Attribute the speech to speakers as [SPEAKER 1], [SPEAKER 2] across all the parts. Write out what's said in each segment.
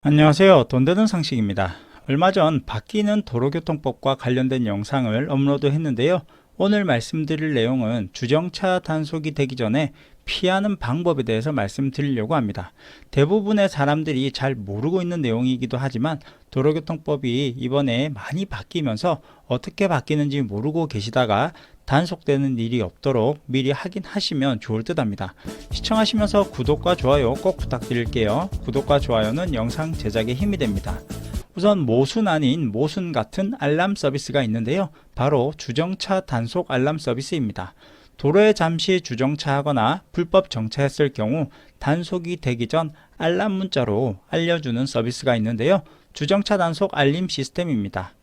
[SPEAKER 1] 안녕하세요. 돈 되는 상식입니다. 얼마 전 바뀌는 도로교통법과 관련된 영상을 업로드했는데요. 오늘 말씀드릴 내용은 주정차 단속이 되기 전에 피하는 방법에 대해서 말씀드리려고 합니다. 대부분의 사람들이 잘 모르고 있는 내용이기도 하지만 도로교통법이 이번에 많이 바뀌면서 어떻게 바뀌는지 모르고 계시다가 단속되는 일이 없도록 미리 확인하시면 좋을 듯 합니다. 시청하시면서 구독과 좋아요 꼭 부탁드릴게요. 구독과 좋아요는 영상 제작에 힘이 됩니다. 우선 모순 아닌 모순 같은 알람 서비스가 있는데요. 바로 주정차 단속 알람 서비스입니다. 도로에 잠시 주정차하거나 불법 정차했을 경우 단속이 되기 전 알람 문자로 알려주는 서비스가 있는데요. 주정차 단속 알림 시스템입니다.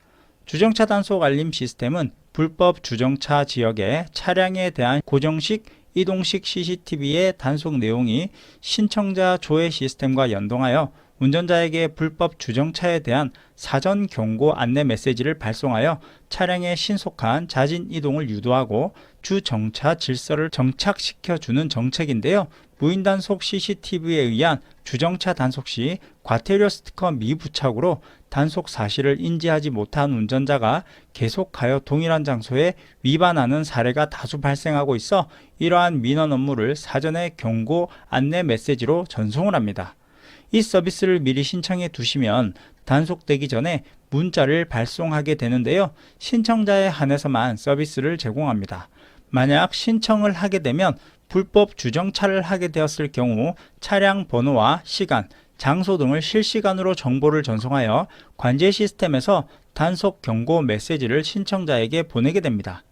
[SPEAKER 1] 주정차 단속 알림 시스템은 불법 주정차 지역의 차량에 대한 고정식 이동식 CCTV의 단속 내용이 신청자 조회 시스템과 연동하여 운전자에게 불법 주정차에 대한 사전 경고 안내 메시지를 발송하여 차량의 신속한 자진 이동을 유도하고 주정차 질서를 정착시켜주는 정책인데요. 무인 단속 CCTV에 의한 주정차 단속 시 과태료 스티커 미부착으로 단속 사실을 인지하지 못한 운전자가 계속하여 동일한 장소에 위반하는 사례가 다수 발생하고 있어 이러한 민원 업무를 사전에 경고 안내 메시지로 전송을 합니다. 이 서비스를 미리 신청해 두시면 단속되기 전에 문자를 발송하게 되는데요. 신청자에 한해서만 서비스를 제공합니다. 만약 신청을 하게 되면 불법 주정차를 하게 되었을 경우 차량 번호와 시간, 장소 등을 실시간으로 정보를 전송하여 관제 시스템에서 단속 경고 메시지를 신청자에게 보내게 됩니다.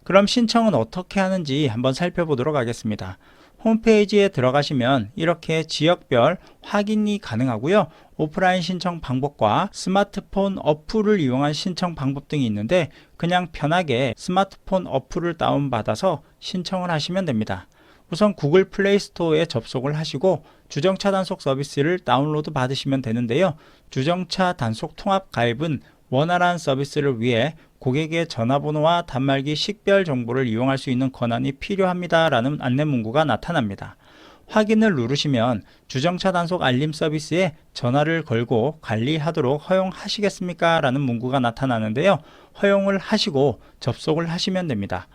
[SPEAKER 1] 그럼 신청은 어떻게 하는지 한번 살펴보도록 하겠습니다. 홈페이지에 들어가시면 이렇게 지역별 확인이 가능하고요. 오프라인 신청 방법과 스마트폰 어플을 이용한 신청 방법 등이 있는데 그냥 편하게 스마트폰 어플을 다운받아서 신청을 하시면 됩니다. 우선 구글 플레이 스토어에 접속을 하시고 주정차 단속 서비스를 다운로드 받으시면 되는데요. 주정차 단속 통합 가입은 원활한 서비스를 위해 고객의 전화번호와 단말기 식별 정보를 이용할 수 있는 권한이 필요합니다 라는 안내 문구가 나타납니다. 확인을 누르시면 주정차 단속 알림 서비스에 전화를 걸고 관리하도록 허용하시겠습니까? 라는 문구가 나타나는데요. 허용을 하시고 접속을 하시면 됩니다.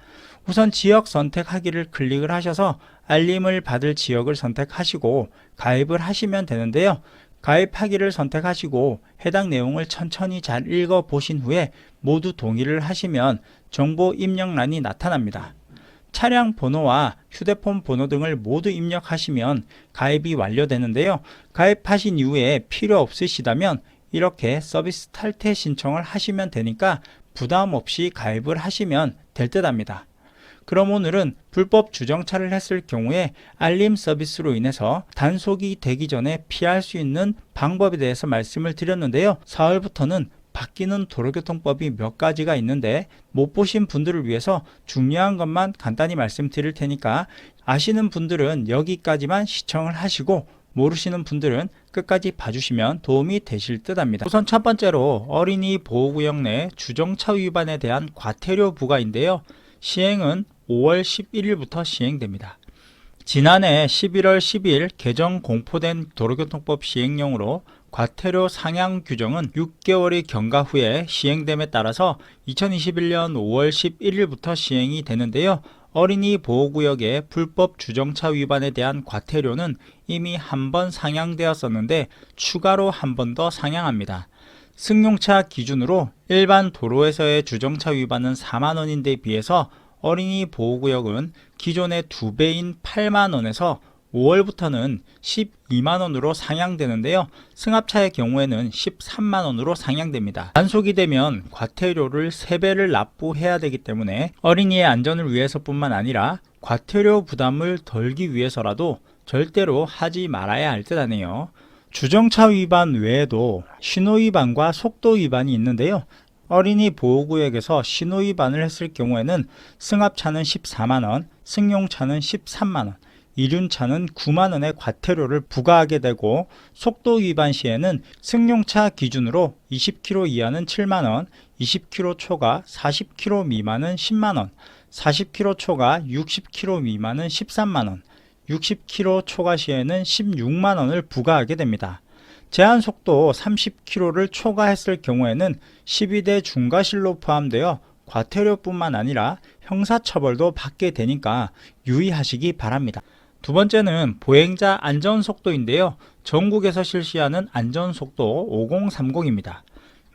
[SPEAKER 1] 우선 지역 선택하기를 클릭을 하셔서 알림을 받을 지역을 선택하시고 가입을 하시면 되는데요. 가입하기를 선택하시고 해당 내용을 천천히 잘 읽어 보신 후에 모두 동의를 하시면 정보 입력란이 나타납니다. 차량 번호와 휴대폰 번호 등을 모두 입력하시면 가입이 완료되는데요. 가입하신 이후에 필요 없으시다면 이렇게 서비스 탈퇴 신청을 하시면 되니까 부담 없이 가입을 하시면 될 듯 합니다. 그럼 오늘은 불법 주정차를 했을 경우에 알림 서비스로 인해서 단속이 되기 전에 피할 수 있는 방법에 대해서 말씀을 드렸는데요. 4월부터는 바뀌는 도로교통법이 몇 가지가 있는데 못 보신 분들을 위해서 중요한 것만 간단히 말씀드릴 테니까 아시는 분들은 여기까지만 시청을 하시고 모르시는 분들은 끝까지 봐주시면 도움이 되실 듯 합니다. 우선 첫 번째로 어린이 보호구역 내 주정차 위반에 대한 과태료 부과인데요. 시행은 5월 11일부터 시행됩니다. 지난해 11월 10일 개정 공포된 도로교통법 시행령으로 과태료 상향 규정은 6개월이 경과 후에 시행됨에 따라서 2021년 5월 11일부터 시행이 되는데요. 어린이 보호구역의 불법 주정차 위반에 대한 과태료는 이미 한 번 상향되었었는데 추가로 한 번 더 상향합니다. 승용차 기준으로 일반 도로에서의 주정차 위반은 4만원인데 비해서 어린이 보호구역은 기존의 2배인 8만원에서 5월부터는 12만원으로 상향되는데요. 승합차의 경우에는 13만원으로 상향됩니다. 단속이 되면 과태료를 3배를 납부해야 되기 때문에 어린이의 안전을 위해서뿐만 아니라 과태료 부담을 덜기 위해서라도 절대로 하지 말아야 할 듯 하네요. 주정차 위반 외에도 신호위반과 속도위반이 있는데요. 어린이 보호구역에서 신호위반을 했을 경우에는 승합차는 14만원, 승용차는 13만원, 이륜차는 9만원의 과태료를 부과하게 되고 속도위반 시에는 승용차 기준으로 20km 이하는 7만원, 20km 초과 40km 미만은 10만원, 40km 초과 60km 미만은 13만원, 60km 초과 시에는 16만원을 부과하게 됩니다. 제한 속도 30km를 초과했을 경우에는 12대 중과실로 포함되어 과태료뿐만 아니라 형사처벌도 받게 되니까 유의하시기 바랍니다. 두 번째는 보행자 안전속도인데요. 전국에서 실시하는 안전속도 5030입니다.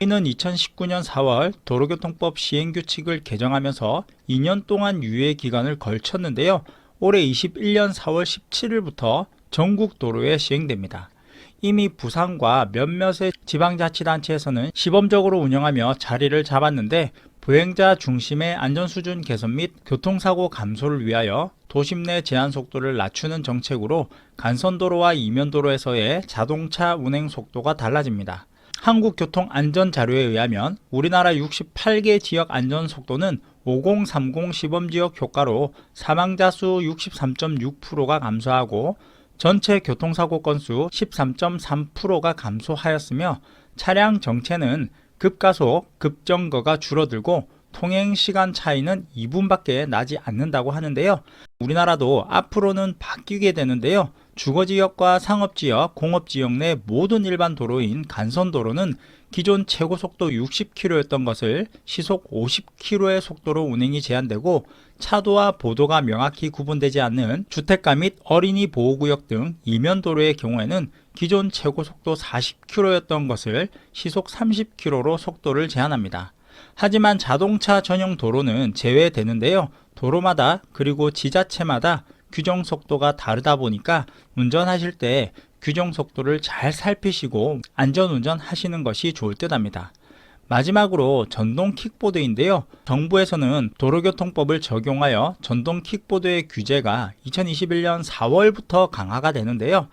[SPEAKER 1] 이는 2019년 4월 도로교통법 시행규칙을 개정하면서 2년 동안 유예 기간을 걸쳤는데요. 올해 21년 4월 17일부터 전국 도로에 시행됩니다. 이미 부산과 몇몇의 지방자치단체에서는 시범적으로 운영하며 자리를 잡았는데, 보행자 중심의 안전수준 개선 및 교통사고 감소를 위하여 도심 내 제한속도를 낮추는 정책으로 간선도로와 이면도로에서의 자동차 운행 속도가 달라집니다. 한국교통안전자료에 의하면 우리나라 68개 지역 안전속도는 5030 시범지역 효과로 사망자 수 63.6%가 감소하고 전체 교통사고 건수 13.3%가 감소하였으며, 차량 정체는 급가속, 급정거가 줄어들고 통행시간 차이는 2분밖에 나지 않는다고 하는데요. 우리나라도 앞으로는 바뀌게 되는데요. 주거지역과 상업지역, 공업지역 내 모든 일반 도로인 간선도로는 기존 최고속도 60km였던 것을 시속 50km의 속도로 운행이 제한되고, 차도와 보도가 명확히 구분되지 않는 주택가 및 어린이 보호구역 등 이면도로의 경우에는 기존 최고속도 40km였던 것을 시속 30km로 속도를 제한합니다. 하지만 자동차 전용 도로는 제외되는데요. 도로마다 그리고 지자체마다 규정 속도가 다르다 보니까 운전하실 때 규정 속도를 잘 살피시고 안전운전 하시는 것이 좋을 듯 합니다. 마지막으로 전동 킥보드인데요. 정부에서는 도로교통법을 적용하여 전동 킥보드의 규제가 2021년 4월부터 강화가 되는데요.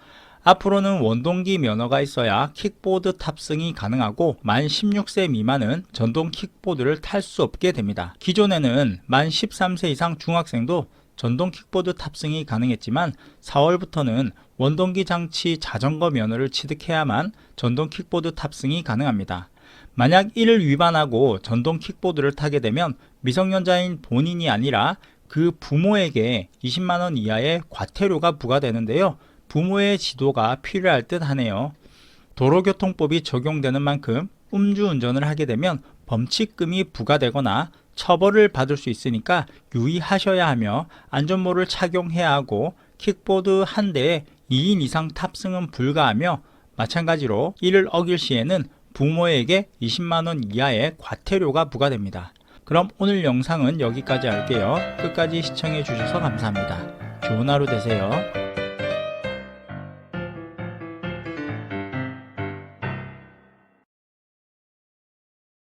[SPEAKER 1] 앞으로는 원동기 면허가 있어야 킥보드 탑승이 가능하고 만 16세 미만은 전동 킥보드를 탈 수 없게 됩니다. 기존에는 만 13세 이상 중학생도 전동 킥보드 탑승이 가능했지만 4월부터는 원동기 장치 자전거 면허를 취득해야만 전동 킥보드 탑승이 가능합니다. 만약 이를 위반하고 전동 킥보드를 타게 되면 미성년자인 본인이 아니라 그 부모에게 20만원 이하의 과태료가 부과되는데요. 부모의 지도가 필요할 듯 하네요. 도로교통법이 적용되는 만큼 음주운전을 하게 되면 범칙금이 부과되거나 처벌을 받을 수 있으니까 유의하셔야 하며, 안전모를 착용해야 하고 킥보드 한 대에 2인 이상 탑승은 불가하며, 마찬가지로 이를 어길 시에는 부모에게 20만원 이하의 과태료가 부과됩니다. 그럼 오늘 영상은 여기까지 할게요. 끝까지 시청해 주셔서 감사합니다. 좋은 하루 되세요.